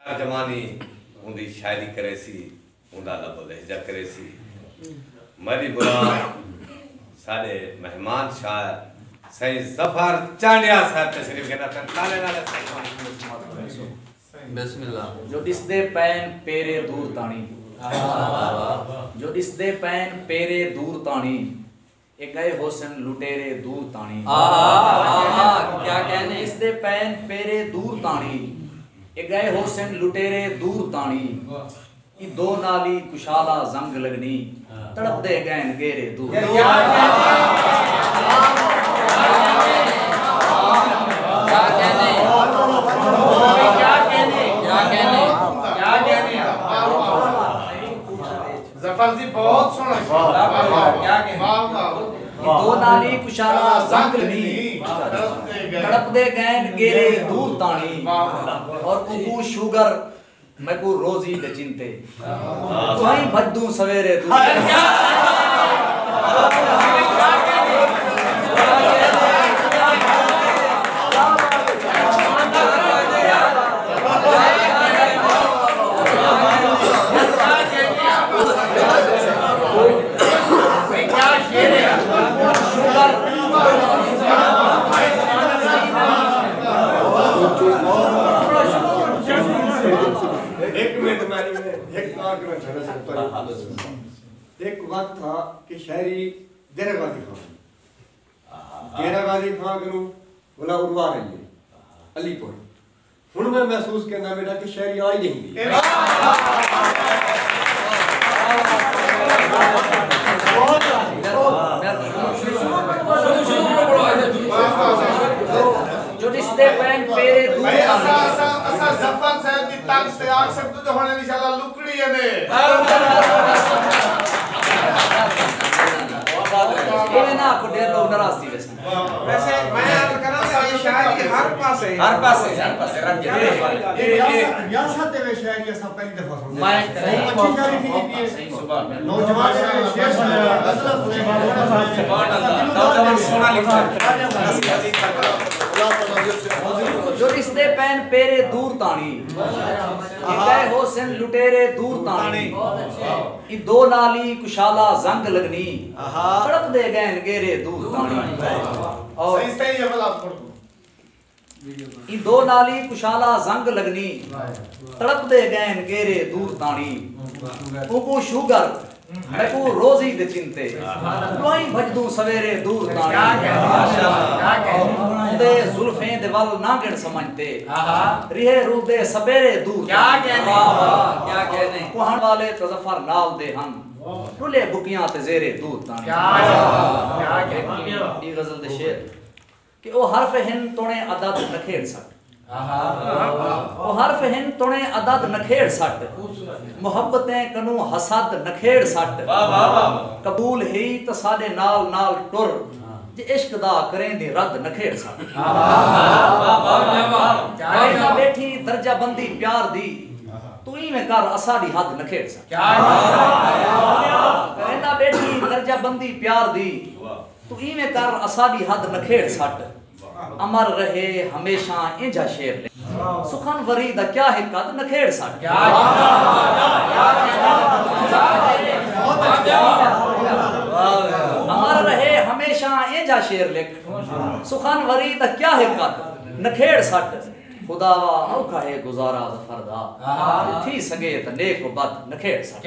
जमानी उनकी शायरी करे सी उनका लब लहजा करे सी मरी बुरा सारे मेहमान शायर सही जफर चांडिया साहब तशरीफ के नाते ताले नाले बिस्मिल्लाह। जो दिसदे पैन पेरे दूर ताणी, जो दिसदे पैन पेरे दूर ताणी, ए गए होसन लुटेरे दूर ताणी। क्या कहने? दिसदे पैन पेरे दूर ताणी, ए गए होसन लुटेरे दूर ताणी। ई दो नाली कुशाला जंग लगनी, तड़प दे गैन गेरे दूर। बहुत सोना दो नाली कुशाला जंग लगनी, तड़प दे गैन गेरे दूर ताणी। और कुकू शुगर मैं को रोजी दे चिंते, तुहीं भद्दू सवेरे दूर। एक वक्त था कि शायरी डेरा गाजी खान को बोला उड़वा रही है अलीपुर। हुण मैं महसूस करना बेटा कि शायरी आई नहीं जो रिश्ते पैन पेरे दूर असा जफर साहब दी तंग से आख सकते तो होने इंशाल्लाह लुकड़ी है ने ये ना को डेढ़ लोग नाराज थी वैसे मैं अर्ज कर रहा हूं शायरी हर पास है रंग ये रियासत में शायरी असा पहली दफा सुन मैं अच्छी शायरी थी नौजवान शेर नौजवान सोना लिखा जो रिश्ते पैन पेरे दूर ताणी, गए होसन लुटेरे दूर ताणी। ई दो नाली कुशाला जंग लगनी, तड़प दे गैन गेरे दूर ताणी। और सही है भला पढ़ दो। ई दो नाली कुशाला जंग लगनी, तड़प दे गैन गेरे दूर ताणी। उको शुगर मैं को रोजी दे चिंते, तुहीं भजदू सवेरे दूर ताणी। दे जुल्फें दे वल ना गिण समझते, रिहे रूह दे सवेरे दूर। क्या कहने? कुहण वाले तजफर नाल दे हम, टुले बुकियां ते जेरे दूर ताणी। ई गजल दे शेर कि ओ हरफ हिन तोणे अदद नखेड़ सट, ओ हरफ हिन तोणे अदद नखेड़ सट। मोहब्बतें कनू हसद नखेड़ सट। कबूल ही त साडे नाल नाल टुर, जे इश्क दा करें दी रद नखेड़ सट। कहना बैठी दर्जा बंदी प्यार दी, तू में कर असाडी हद नखेड़ सट। कहना बैठी दर्जा बंदी प्यार दी, तू में कर असाडी हद नखेड़ सट। अमर रहे हमेशा इंजा शेर ले, सुखन वरी दा क्या है कद नखेड़ सट। अमर रहे हमेशा इंजा शेर लिख, सुखन वरी दा क्या है कद नखेड़ सट। खुदा औखा है गुजारा जफर दा, थी सगे त नेक बद नखेड़ सट।